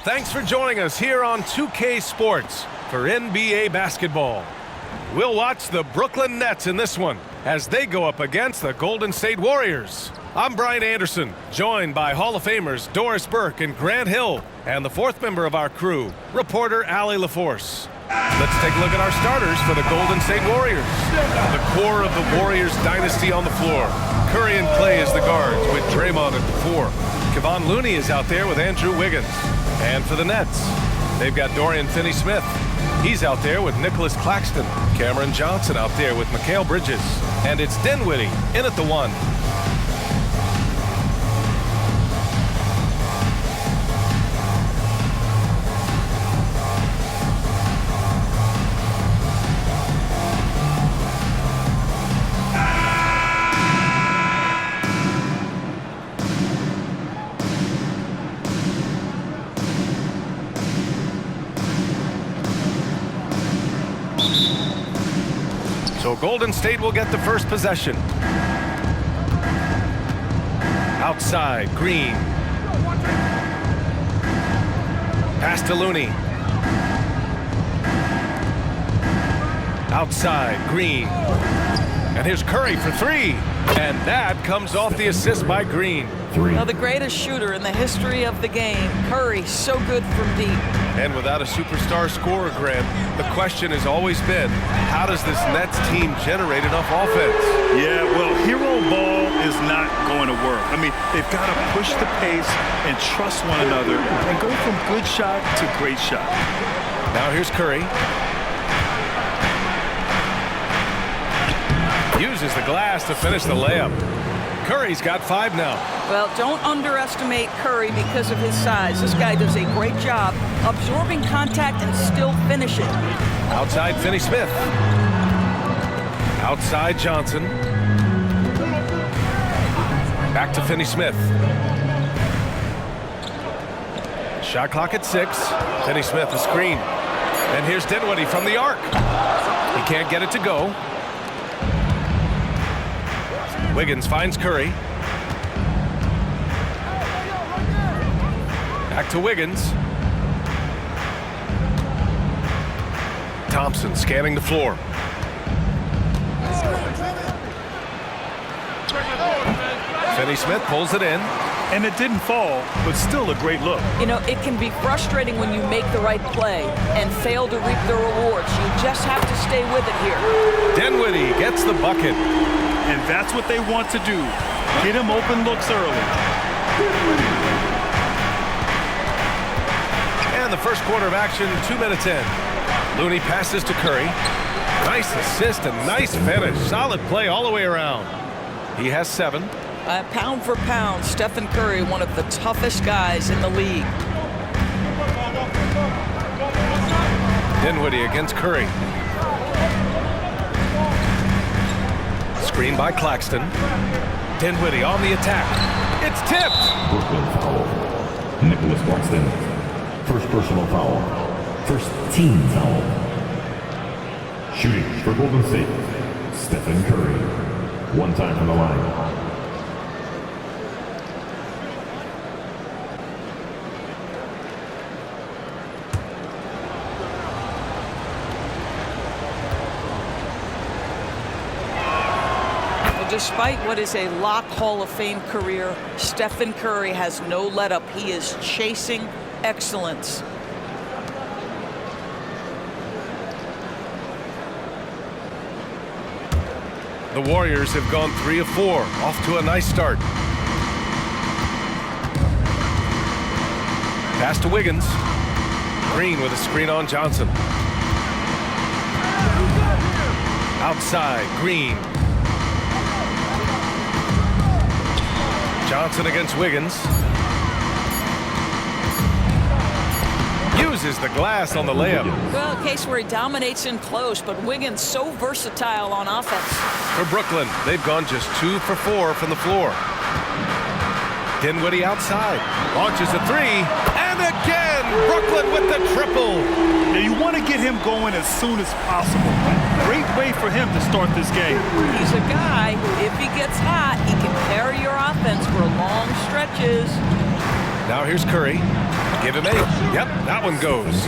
Thanks for joining us here on 2K Sports for NBA basketball. We'll watch the Brooklyn Nets in this one as they go up against the Golden State Warriors. I'm Brian Anderson, joined by Hall of Famers Doris Burke and Grant Hill, and the fourth member of our crew, reporter Allie LaForce. Let's take a look at our starters for the Golden State Warriors. The core of the Warriors dynasty on the floor. Curry and Clay as the guards with Draymond at the 4. Kevon Looney is out there with Andrew Wiggins. And for the Nets, they've got Dorian Finney-Smith. He's out there with Nicholas Claxton. Cameron Johnson out there with Mikal Bridges. And it's Dinwiddie in at the 1. So Golden State will get the first possession. Outside, Green. Pass to Looney. Outside, Green. And here's Curry for 3. And that comes off the assist by Green. Well, the greatest shooter in the history of the game. Curry, so good from deep. And without a superstar scorer, Grant, the question has always been, how does this Nets team generate enough offense? Yeah, well, hero ball is not going to work. I mean, they've got to push the pace and trust one another and go from good shot to great shot. Now here's Curry. Uses the glass to finish the layup. Curry's got 5 now. Well, don't underestimate Curry because of his size. This guy does a great job absorbing contact and still finishing. Outside Finney-Smith. Outside Johnson. Back to Finney-Smith. Shot clock at 6. Finney-Smith a screen. And here's Dinwiddie from the arc. He can't get it to go. Wiggins finds Curry. Back to Wiggins. Thompson scanning the floor. Finney-Smith pulls it in. And it didn't fall, but still a great look. You know, it can be frustrating when you make the right play and fail to reap the rewards. You just have to stay with it here. Dinwiddie gets the bucket. And that's what they want to do. Get him open looks early. And the first quarter of action, 2 minutes in. Looney passes to Curry. Nice assist and nice finish. Solid play all the way around. He has 7. Pound for pound, Stephen Curry, one of the toughest guys in the league. Dinwiddie against Curry. Screen by Claxton. Dinwiddie on the attack. It's tipped. Brooklyn foul. Nicholas Claxton. First personal foul. First team foul. Shooting for Golden State, Stephen Curry. 1 time from the line. Despite what is a lock Hall of Fame career, Stephen Curry has no let-up. He is chasing excellence. The Warriors have gone 3 of 4, off to a nice start. Pass to Wiggins. Green with a screen on Johnson. Outside, Green. Johnson against Wiggins. Uses the glass on the layup. Well, a case where he dominates in close, but Wiggins so versatile on offense. For Brooklyn, they've gone just 2 for 4 from the floor. Dinwiddie outside. Launches a 3. And again, And Brooklyn with the triple. Now you want to get him going as soon as possible. Great way for him to start this game. He's a guy, if he gets hot, he can carry your offense for long stretches. Now here's Curry. Give him 8. Yep, that one goes.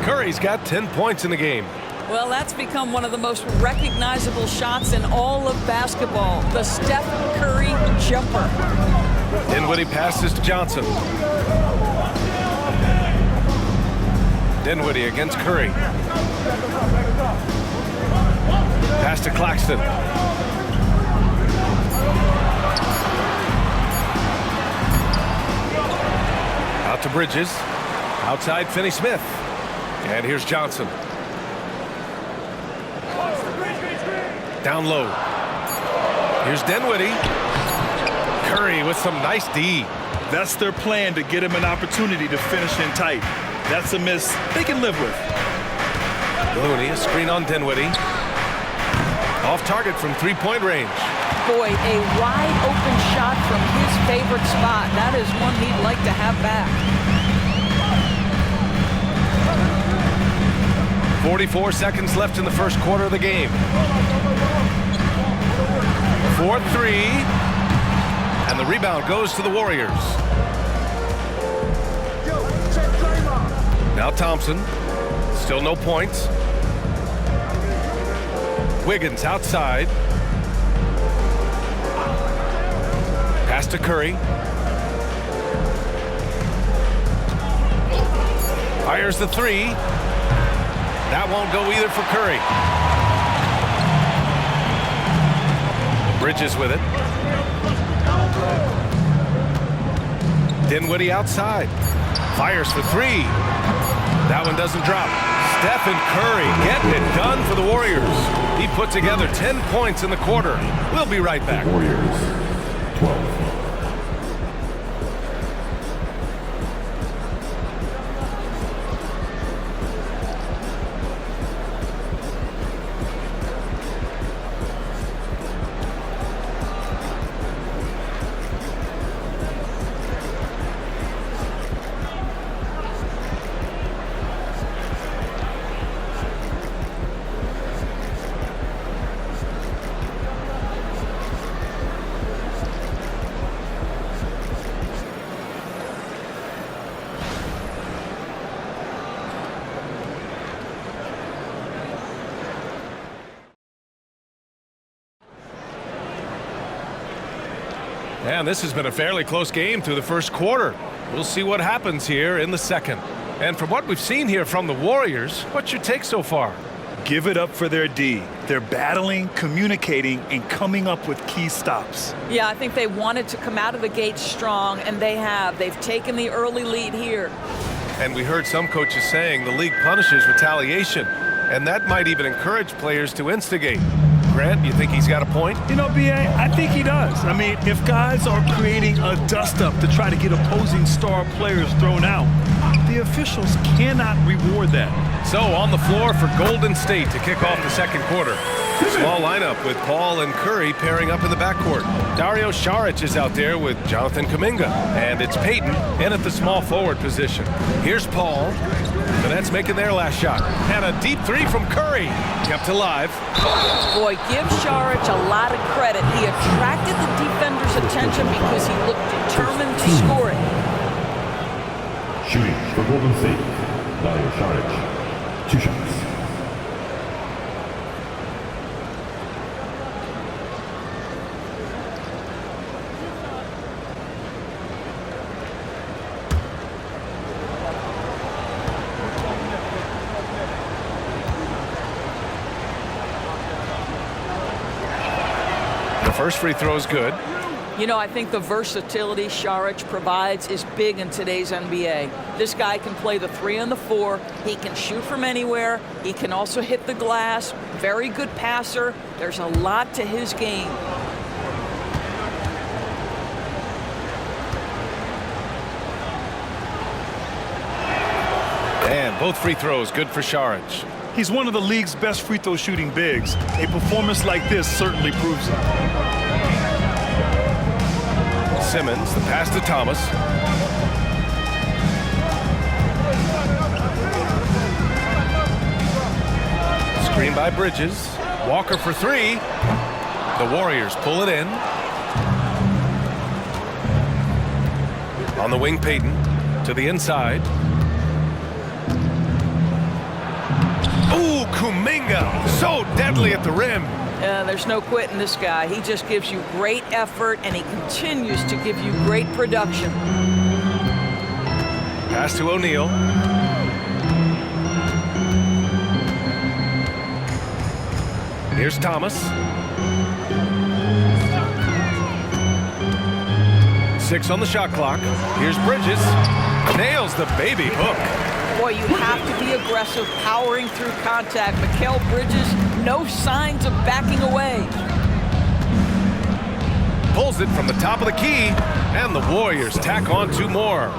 Curry's got 10 points in the game. Well, that's become one of the most recognizable shots in all of basketball. The Steph Curry jumper. Dinwiddie passes to Johnson. Dinwiddie against Curry. Pass to Claxton. Out to Bridges. Outside Finney-Smith. And here's Johnson. Down low. Here's Dinwiddie. Curry with some nice D. That's their plan, to get him an opportunity to finish in tight. That's a miss they can live with. Looney, a screen on Dinwiddie. Off target from three-point range. Boy, a wide open shot from his favorite spot. That is one he'd like to have back. 44 seconds left in the first quarter of the game. 4-3. And the rebound goes to the Warriors. Now Thompson. Still no points. Wiggins outside. Pass to Curry. Fires the 3. That won't go either for Curry. Bridges with it. Dinwiddie outside. Fires for 3. That one doesn't drop. Stephen Curry getting it done for the Warriors. He put together 10 points in the quarter. We'll be right back. Warriors 12. And this has been a fairly close game through the first quarter. We'll see what happens here in the second. And from what we've seen here from the Warriors, what's your take so far? Give it up for their D. They're battling, communicating, and coming up with key stops. Yeah, I think they wanted to come out of the gate strong, and they have. They've taken the early lead here. And we heard some coaches saying the league punishes retaliation, and that might even encourage players to instigate. Grant, you think he's got a point? You know, B.A., I think he does. I mean, if guys are creating a dust-up to try to get opposing star players thrown out, the officials cannot reward that. So on the floor for Golden State to kick off the second quarter. Small lineup with Paul and Curry pairing up in the backcourt. Dario Saric is out there with Jonathan Kuminga. And it's Payton in at the small forward position. Here's Paul. The Nets making their last shot. And a deep 3 from Curry. Kept alive. Boy, give Saric a lot of credit. He attracted the defender's attention because he looked determined to score it. Shooting for Golden State, Dario Saric, 2 shots. The first free throw is good. You know, I think the versatility Saric provides is big in today's NBA. This guy can play the 3 and the 4. He can shoot from anywhere. He can also hit the glass. Very good passer. There's a lot to his game. And both free throws good for Saric. He's one of the league's best free throw shooting bigs. A performance like this certainly proves it. Simmons, the pass to Thomas. Screen by Bridges. Walker for three. The Warriors pull it in. On the wing, Payton to the inside. Ooh, Kuminga, so deadly at the rim. There's no quitting this guy. He just gives you great effort, and he continues to give you great production. Pass to O'Neal. Here's Thomas. 6 on the shot clock. Here's Bridges. Nails the baby hook. Boy, you have to be aggressive, powering through contact. Mikal Bridges, no signs of backing away. Pulls it from the top of the key, and the Warriors tack on 2 more.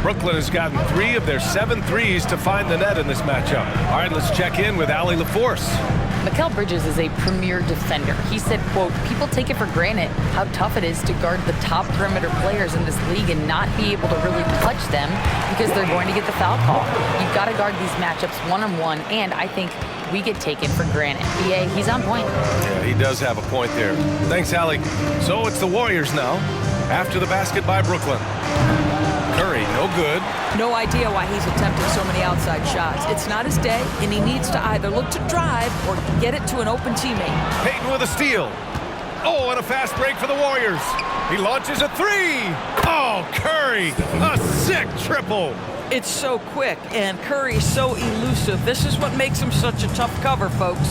Brooklyn has gotten 3 of their 7 threes to find the net in this matchup. All right, let's check in with Allie LaForce. Mikal Bridges is a premier defender. He said, quote, people take it for granted how tough it is to guard the top perimeter players in this league and not be able to really touch them because they're going to get the foul call. You've got to guard these matchups one-on-one, and I think we get taken for granted. BA, he's on point. Yeah, he does have a point there. Thanks, Allie. So it's the Warriors now, after the basket by Brooklyn. Curry, no good. No idea why he's attempting so many outside shots. It's not his day, and he needs to either look to drive or get it to an open teammate. Payton with a steal. Oh, and a fast break for the Warriors. He launches a 3. Oh, Curry, a sick triple. It's so quick, and Curry's so elusive. This is what makes him such a tough cover, folks.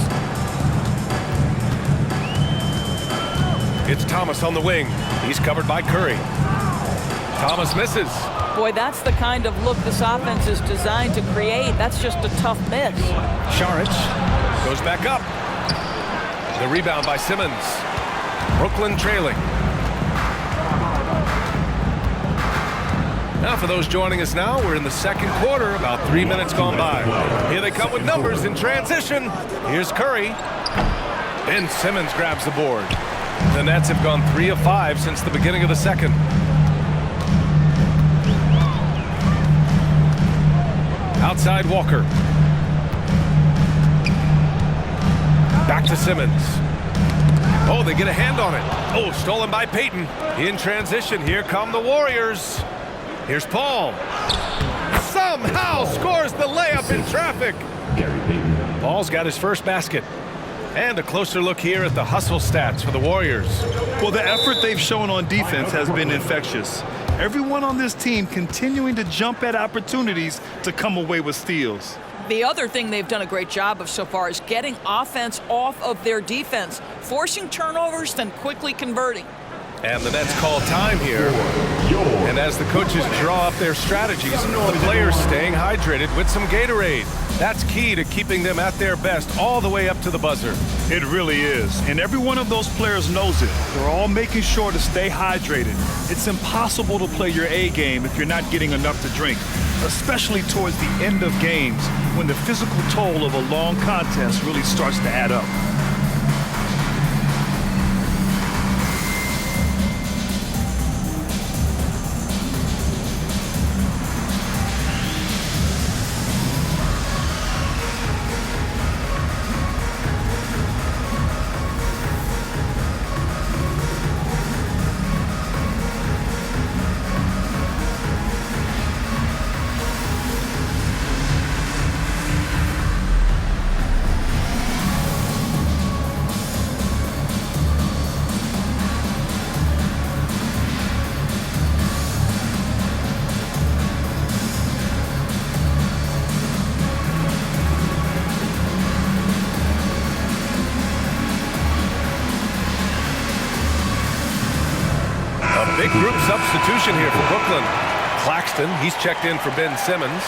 It's Thomas on the wing. He's covered by Curry. Thomas misses. Boy, that's the kind of look this offense is designed to create. That's just a tough miss. Saric goes back up. The rebound by Simmons. Brooklyn trailing. Now for those joining us now, we're in the second quarter, about 3 minutes gone by. Here they come with numbers in transition. Here's Curry. Ben Simmons grabs the board. The Nets have gone 3 of 5 since the beginning of the second. Outside Walker. Back to Simmons. Oh, they get a hand on it. Oh, stolen by Payton. In transition, here come the Warriors. Here's Paul. Somehow scores the layup in traffic. Gary Payton. Paul's got his first basket. And a closer look here at the hustle stats for the Warriors. Well, the effort they've shown on defense has been infectious. Everyone on this team continuing to jump at opportunities to come away with steals. The other thing they've done a great job of so far is getting offense off of their defense, forcing turnovers, then quickly converting. And the Nets call time here. And as the coaches draw up their strategies, the players staying hydrated with some Gatorade. That's key to keeping them at their best all the way up to the buzzer. It really is. And every one of those players knows it. They're all making sure to stay hydrated. It's impossible to play your A game if you're not getting enough to drink, especially towards the end of games when the physical toll of a long contest really starts to add up. Big group substitution here for Brooklyn. Claxton, he's checked in for Ben Simmons.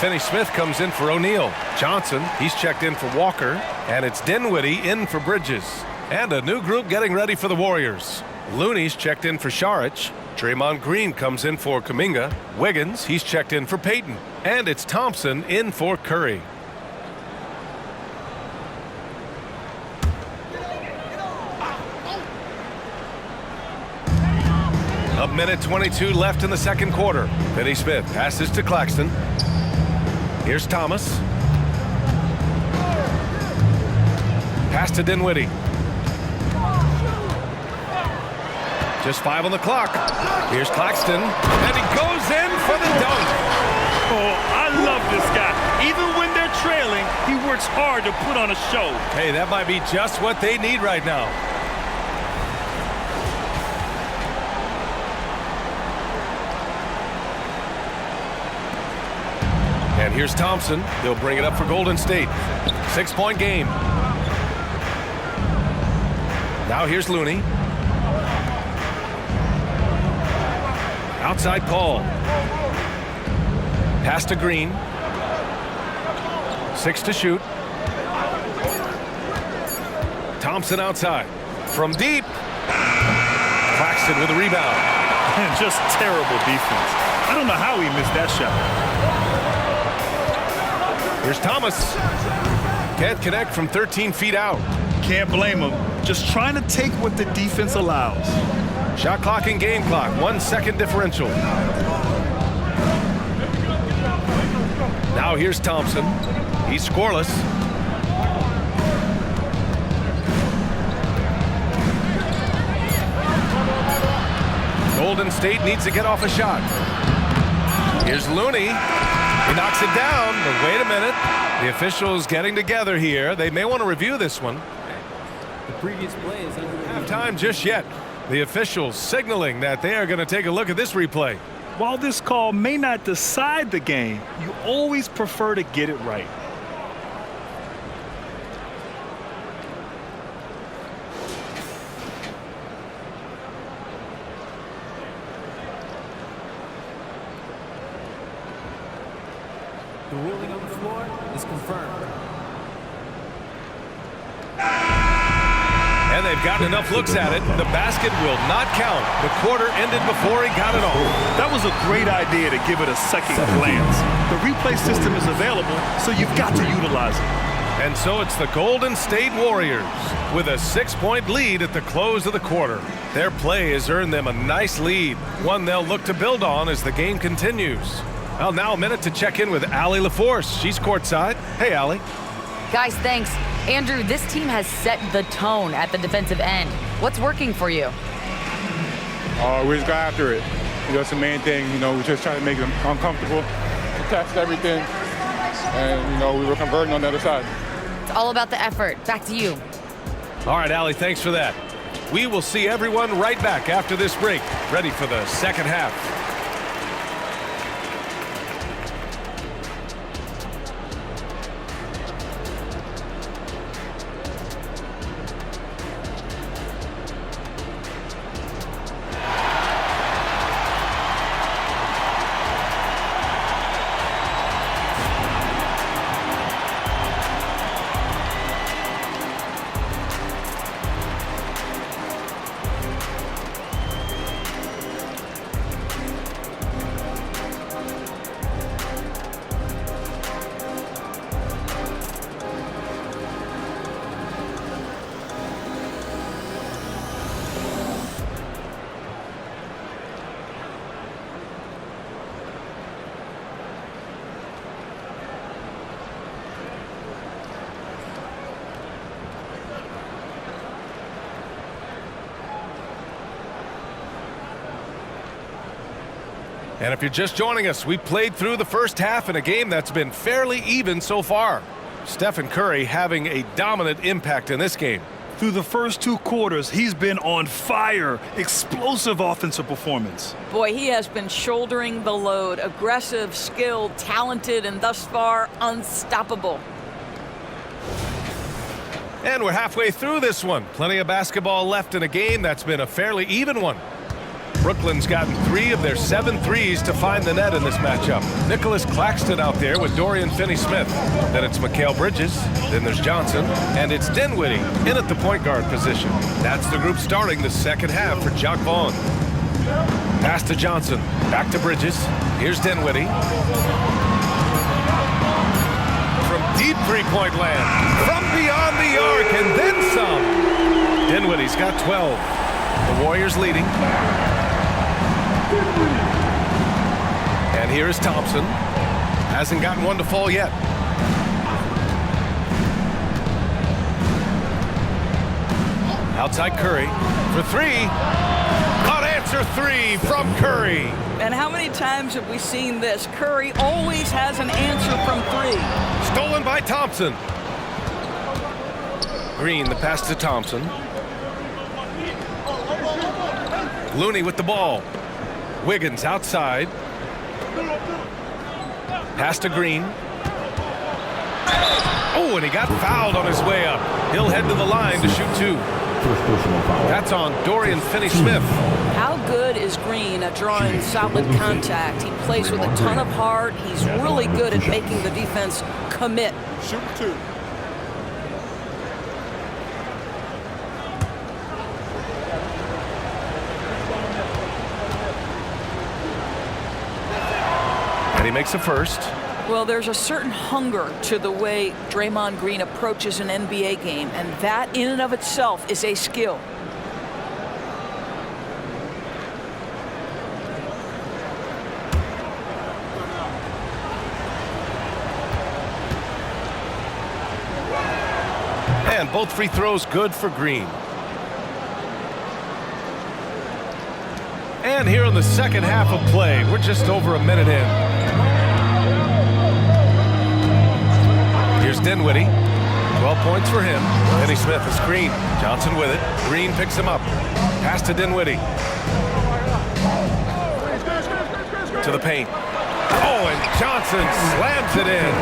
Finney-Smith comes in for O'Neal. Johnson, he's checked in for Walker. And it's Dinwiddie in for Bridges. And a new group getting ready for the Warriors. Looney's checked in for Saric. Draymond Green comes in for Kuminga. Wiggins, he's checked in for Payton. And it's Thompson in for Curry. A minute 22 left in the second quarter. Finney-Smith passes to Claxton. Here's Thomas. Pass to Dinwiddie. Just 5 on the clock. Here's Claxton, and he goes in for the dunk. Oh, I love this guy. Even when they're trailing, he works hard to put on a show. Hey, that might be just what they need right now. And here's Thompson. They'll bring it up for Golden State. 6-point game. Now here's Looney. Outside call. Pass to Green. 6 to shoot. Thompson outside. From deep. Claxton with a rebound. And just terrible defense. I don't know how he missed that shot. Here's Thomas. Can't connect from 13 feet out. Can't blame him. Just trying to take what the defense allows. Shot clock and game clock. 1 second differential. Now here's Thompson. He's scoreless. Golden State needs to get off a shot. Here's Looney. He knocks it down, but wait a minute. The officials getting together here. They may want to review this one. The previous play is under review. Have time just yet. The officials signaling that they are going to take a look at this replay. While this call may not decide the game, you always prefer to get it right. The ruling on the floor is confirmed. And they've gotten enough looks at it. The basket will not count. The quarter ended before he got it all. That was a great idea to give it a second glance. The replay system is available, so you've got to utilize it. And so it's the Golden State Warriors with a 6-point lead at the close of the quarter. Their play has earned them a nice lead, one they'll look to build on as the game continues. Well, now a minute to check in with Allie LaForce. She's courtside. Hey, Allie. Guys, thanks. Andrew, this team has set the tone at the defensive end. What's working for you? We just got after it. That's the main thing. We just try to make them uncomfortable, test everything, and, we were converting on the other side. It's all about the effort. Back to you. All right, Allie, thanks for that. We will see everyone right back after this break, ready for the second half. And if you're just joining us, we played through the first half in a game that's been fairly even so far. Stephen Curry having a dominant impact in this game. Through the first 2 quarters, he's been on fire. Explosive offensive performance. Boy, he has been shouldering the load. Aggressive, skilled, talented, and thus far unstoppable. And we're halfway through this one. Plenty of basketball left in a game that's been a fairly even one. Brooklyn's gotten 3 of their 7 threes to find the net in this matchup. Nicholas Claxton out there with Dorian Finney-Smith. Then it's Mikal Bridges. Then there's Johnson. And it's Dinwiddie in at the point guard position. That's the group starting the second half for Jacque Vaughn. Pass to Johnson. Back to Bridges. Here's Dinwiddie. From deep three-point land. From beyond the arc and then some. Dinwiddie's got 12. The Warriors leading. And here is Thompson. Hasn't gotten one to fall yet. Outside Curry for three. Unanswered three from Curry. And how many times have we seen this? Curry always has an answer from three. Stolen by Thompson. Green, the pass to Thompson. Looney with the ball. Wiggins outside. Pass to Green. Oh, and he got fouled on his way up. He'll head to the line to shoot two. First personal foul. That's on Dorian Finney-Smith. How good is Green at drawing solid contact? He plays with a ton of heart. He's really good at making the defense commit. Shoot two. And he makes a first. Well, there's a certain hunger to the way Draymond Green approaches an NBA game, and that in and of itself is a skill. And both free throws good for Green. And here in the second half of play, we're just over a minute in. Here's Dinwiddie. 12 points for him. Finney-Smith, a screen. Johnson with it. Green picks him up. Pass to Dinwiddie. To the paint. Oh, and Johnson slams it in.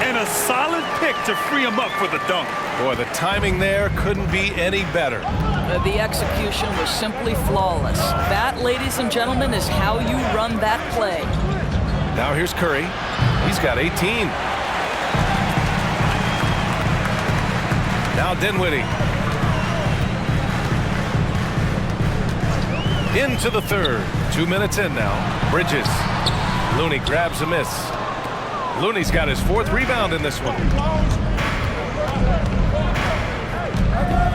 And a solid pick to free him up for the dunk. Boy, the timing there couldn't be any better. The execution was simply flawless. That, ladies and gentlemen, is how you run that play. Now here's Curry. He's got 18. Now Dinwiddie. Into the third. 2 minutes in now. Bridges. Looney grabs a miss. Looney's got his fourth rebound in this one.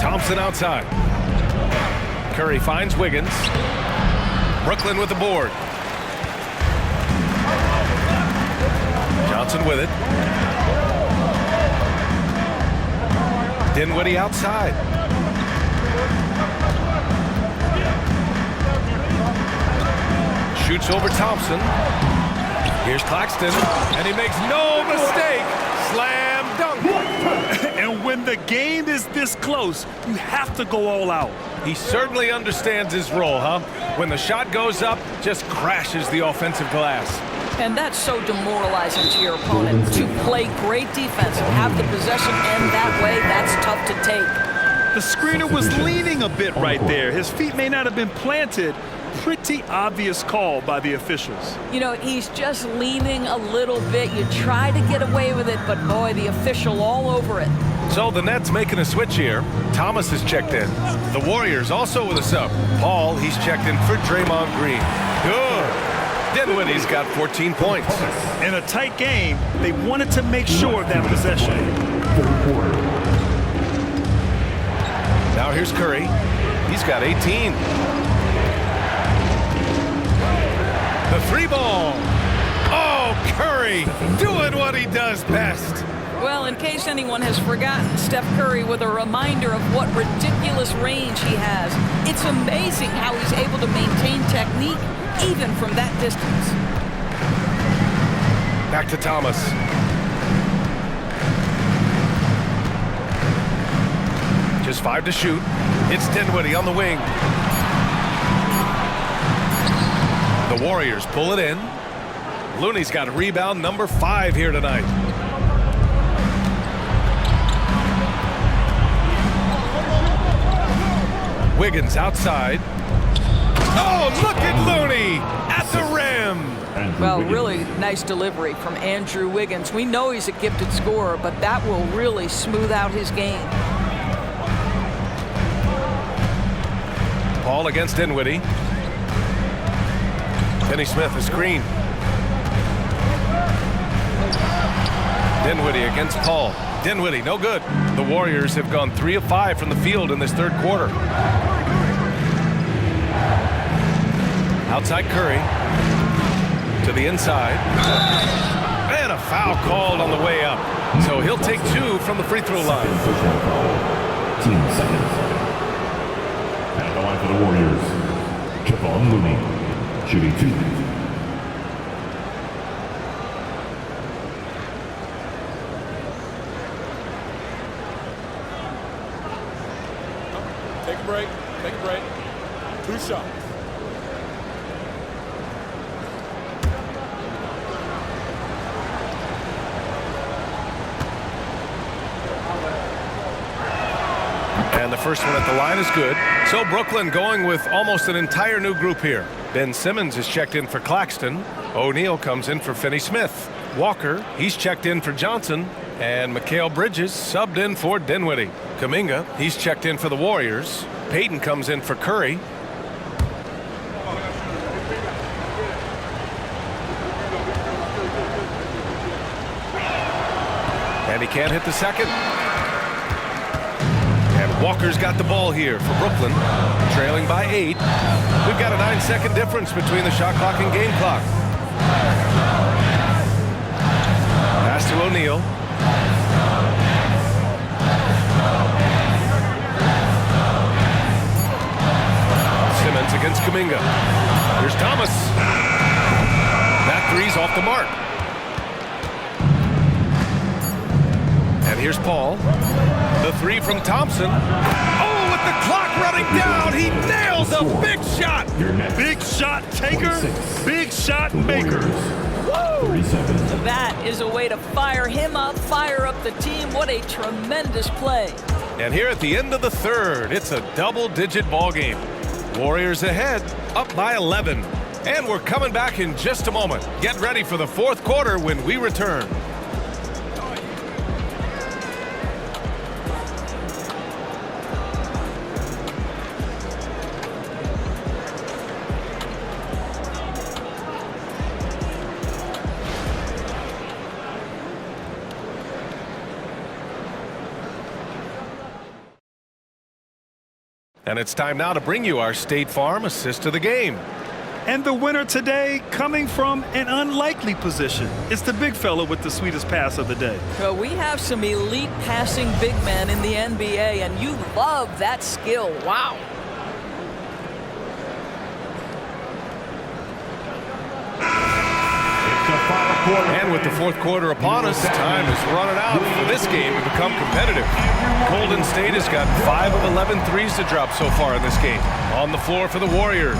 Thompson outside. Curry finds Wiggins. Brooklyn with the board. Johnson with it. Dinwiddie outside. Shoots over Thompson. Here's Claxton, and he makes no mistake. Slam dunk. And when the game is this close, you have to go all out. He certainly understands his role, huh? When the shot goes up, just crashes the offensive glass. And that's so demoralizing to your opponent. To play great defense and have the possession end that way, that's tough to take. The screener was leaning a bit right there. His feet may not have been planted. Pretty obvious call by the officials. You know, he's just leaning a little bit. You try to get away with it, but boy, the official all over it. So the Nets making a switch here. Thomas has checked in. The Warriors also with a sub. Paul, he's checked in for Draymond Green. Good. Dinwiddie's got 14 points. In a tight game, they wanted to make sure of that possession. Now here's Curry. He's got 18. The three ball. Oh, Curry doing what he does best. Well, in case anyone has forgotten, Steph Curry with a reminder of what ridiculous range he has. It's amazing how he's able to maintain technique even from that distance. Back to Thomas. Just 5 to shoot. It's Dinwiddie on the wing. The Warriors pull it in. Looney's got rebound number 5 here tonight. Wiggins outside. Oh, look at Looney at the rim. Well, really nice delivery from Andrew Wiggins. We know he's a gifted scorer, but that will really smooth out his game. Paul against Dinwiddie. Finney-Smith, a screen. Dinwiddie against Paul. Dinwiddie, no good. The Warriors have gone 3 of 5 from the field in this third quarter. Outside Curry. To the inside. And a foul called on the way up. So he'll take 2 from the free throw line. Team seconds. the line for the Warriors, Kevon Looney, shooting 2. Take a break. Take a break. 2 shots. And the first one at the line is good. So Brooklyn going with almost an entire new group here. Ben Simmons is checked in for Claxton. O'Neal comes in for Finney-Smith. Walker, he's checked in for Johnson. And Mikal Bridges subbed in for Dinwiddie. Kuminga, he's checked in for the Warriors. Payton comes in for Curry. And he can't hit the second. And Walker's got the ball here for Brooklyn, trailing by 8. We've got a 9-second difference between the shot clock and game clock. Pass to O'Neal. Simmons against Kuminga. Here's Thomas. That three's off the mark. And here's Paul. The 3 from Thompson. Oh, with the clock running down, he nails a big shot. Big shot taker, big shot maker. 37. That is a way to fire him up, fire up the team. What a tremendous play. And here at the end of the third, it's a double-digit ball game. Warriors ahead, up by 11. And we're coming back in just a moment. Get ready for the fourth quarter when we return. And it's time now to bring you our State Farm assist of the game. And the winner today coming from an unlikely position. It's the big fella with the sweetest pass of the day. Well, we have some elite passing big men in the NBA, and you love that skill. Wow. And with the fourth quarter upon us, time is running out for this game to become competitive. Golden State has got 5 of 11 threes to drop so far in this game. On the floor for the Warriors.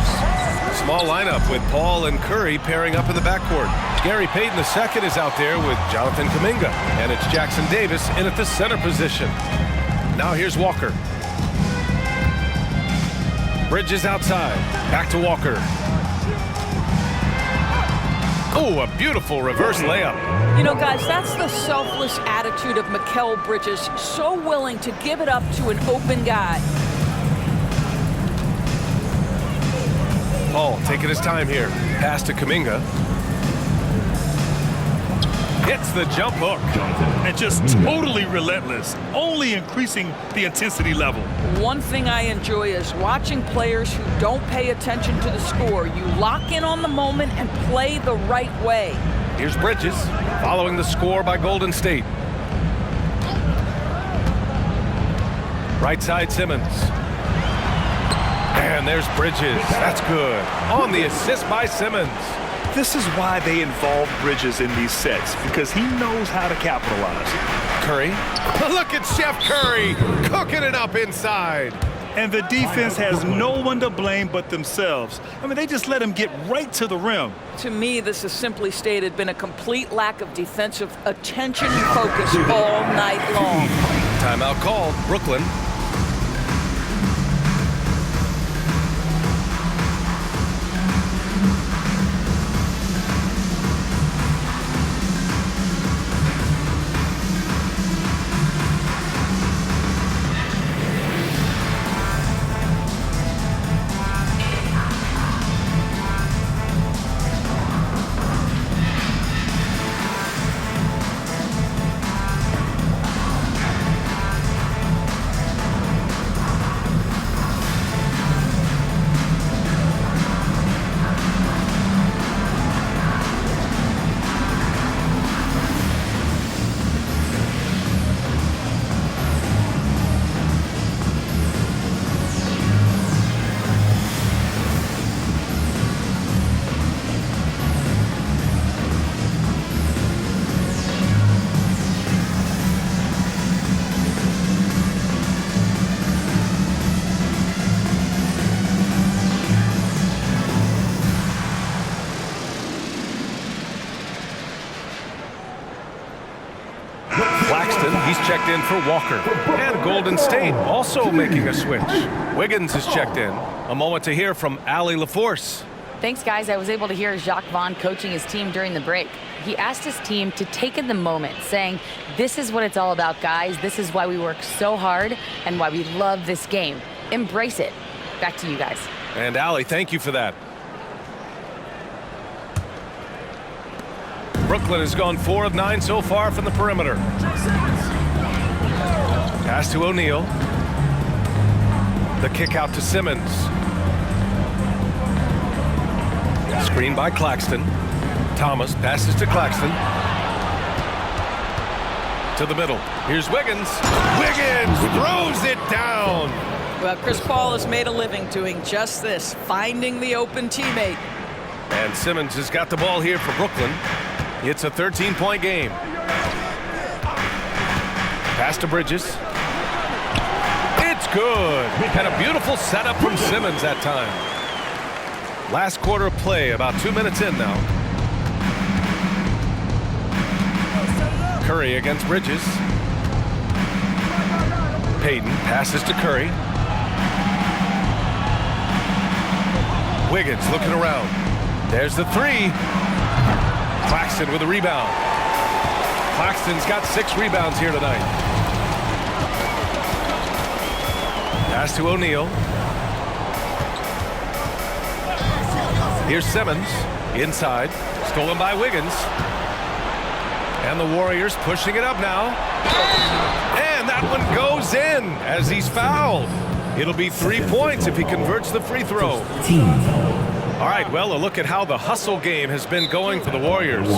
Small lineup with Paul and Curry pairing up in the backcourt. Gary Payton II is out there with Jonathan Kuminga. And it's Jackson Davis in at the center position. Now here's Walker. Bridges outside. Back to Walker. Oh, a beautiful reverse layup. You know, guys, that's the selfless attitude of Mikal Bridges. So willing to give it up to an open guy. Paul taking his time here. Pass to Kuminga. Hits the jump hook. And just totally relentless, only increasing the intensity level. One thing I enjoy is watching players who don't pay attention to the score. You lock in on the moment and play the right way. Here's Bridges following the score by Golden State. Right side Simmons. And there's Bridges. That's good. On the assist by Simmons. This is why they involve Bridges in these sets, because he knows how to capitalize. Curry. Look at Chef Curry cooking it up inside. And the defense has no one to blame but themselves. I mean, they just let him get right to the rim. To me, this has simply stated been a complete lack of defensive attention and focus all night long. Timeout called. Brooklyn. checked in for Walker. And Golden State also making a switch. Wiggins is checked in. A moment to hear from Allie LaForce. Thanks, guys. I was able to hear Jacques Vaughn coaching his team during the break. He asked his team to take in the moment, saying, this is what it's all about, guys. This is why we work so hard and why we love this game. Embrace it. Back to you guys. And Allie, thank you for that. Brooklyn has gone 4 of 9 so far from the perimeter. Pass to O'Neal. The kick out to Simmons. Screen by Claxton. Thomas passes to Claxton. To the middle. Here's Wiggins. Wiggins throws it down. Well, Chris Paul has made a living doing just this, finding the open teammate. And Simmons has got the ball here for Brooklyn. It's a 13-point game. Pass to Bridges. It's good. And a beautiful setup from Simmons that time. Last quarter of play, about 2 minutes in now. Curry against Bridges. Payton passes to Curry. Wiggins looking around. There's the three. Claxton with a rebound. Claxton's got 6 rebounds here tonight. Pass to O'Neal. Here's Simmons inside, stolen by Wiggins. And the Warriors pushing it up now. And that one goes in as he's fouled. It'll be 3 points if he converts the free throw. All right, well, a look at how the hustle game has been going for the Warriors.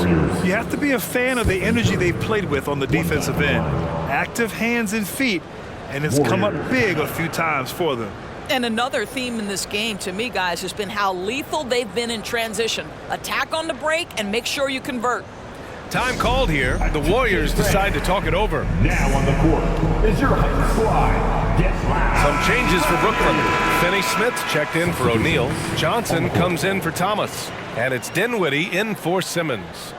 You have to be a fan of the energy they've played with on the defensive end. Active hands and feet, and it's come up big a few times for them. And another theme in this game, to me, guys, has been how lethal they've been in transition. Attack on the break and make sure you convert. Time called here. The Warriors decide to talk it over. Now on the court is your height squad. Get loud. Some changes for Brooklyn. Finney Smith checked in for O'Neal. Johnson comes in for Thomas. And it's Dinwiddie in for Simmons.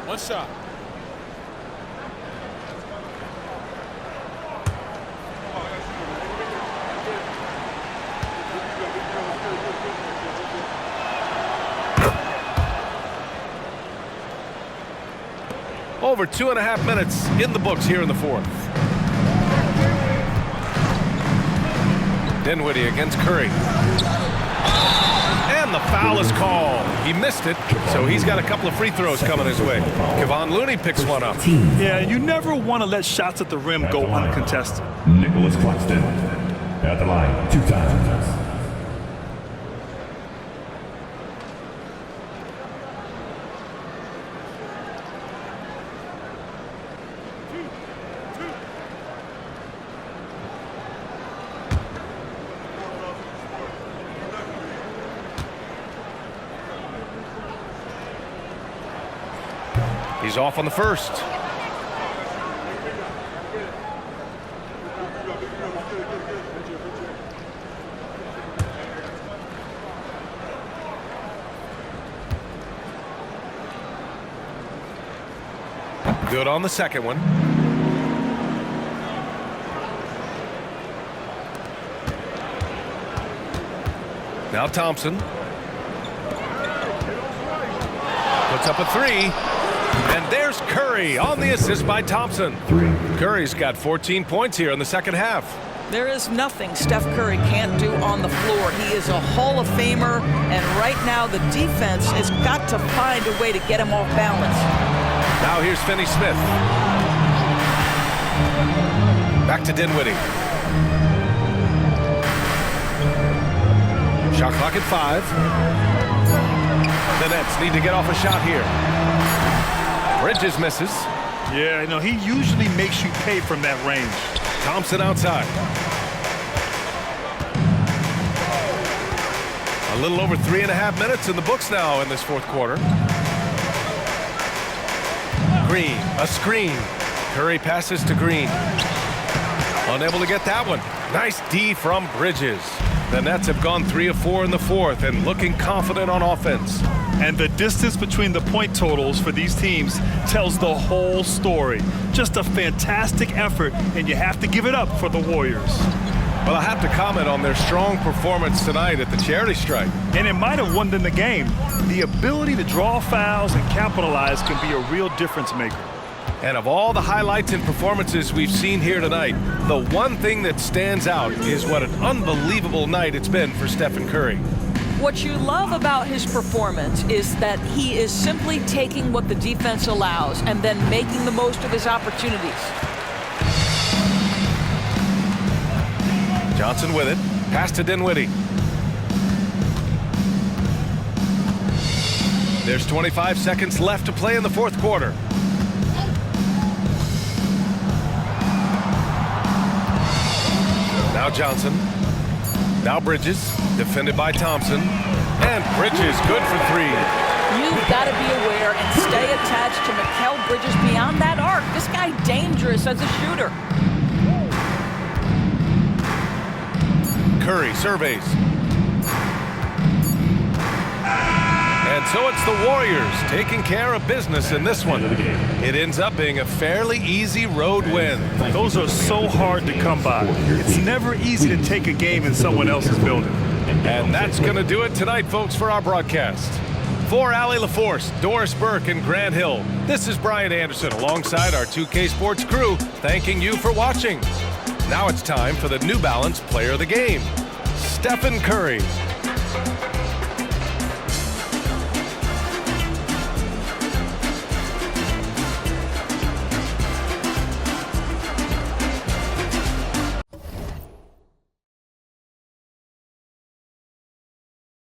One shot. Over 2.5 minutes in the books here in the fourth. Dinwiddie against Curry. And the foul is called. He missed it, so he's got a couple of free throws coming his way. Kevon Looney picks one up. Yeah, you never want to let shots at the rim go uncontested. Nicholas Claxton at the line 2 times. He's off on the first. Good on the second one. Now Thompson. Puts up a three. And there's Curry on the assist by Thompson. Curry's got 14 points here in the second half. There is nothing Steph Curry can't do on the floor. He is a Hall of Famer, and right now the defense has got to find a way to get him off balance. Now here's Finney Smith. Back to Dinwiddie. Shot clock at 5. The Nets need to get off a shot here. Bridges misses. Yeah, you know, he usually makes you pay from that range. Thompson outside. A little over 3.5 minutes in the books now in this fourth quarter. Green, a screen. Curry passes to Green. Unable to get that one. Nice D from Bridges. The Nets have gone 3 of 4 in the fourth and looking confident on offense. And the distance between the point totals for these teams tells the whole story. Just a fantastic effort, and you have to give it up for the Warriors. Well, I have to comment on their strong performance tonight at the charity stripe. And it might have won them the game. The ability to draw fouls and capitalize can be a real difference maker. And of all the highlights and performances we've seen here tonight, the one thing that stands out is what an unbelievable night it's been for Stephen Curry. What you love about his performance is that he is simply taking what the defense allows and then making the most of his opportunities. Johnson with it. Pass to Dinwiddie. There's 25 seconds left to play in the fourth quarter. Now Johnson. Now Bridges. Defended by Thompson. And Bridges good for three. You've got to be aware and stay attached to Mikal Bridges beyond that arc. This guy dangerous as a shooter. Curry surveys. And so it's the Warriors taking care of business in this one. It ends up being a fairly easy road win. Those are so hard to come by. It's never easy to take a game in someone else's building. And that's going to do it tonight, folks, for our broadcast. For Allie LaForce, Doris Burke, and Grant Hill, this is Brian Anderson alongside our 2K Sports crew, thanking you for watching. Now it's time for the New Balance Player of the Game, Stephen Curry.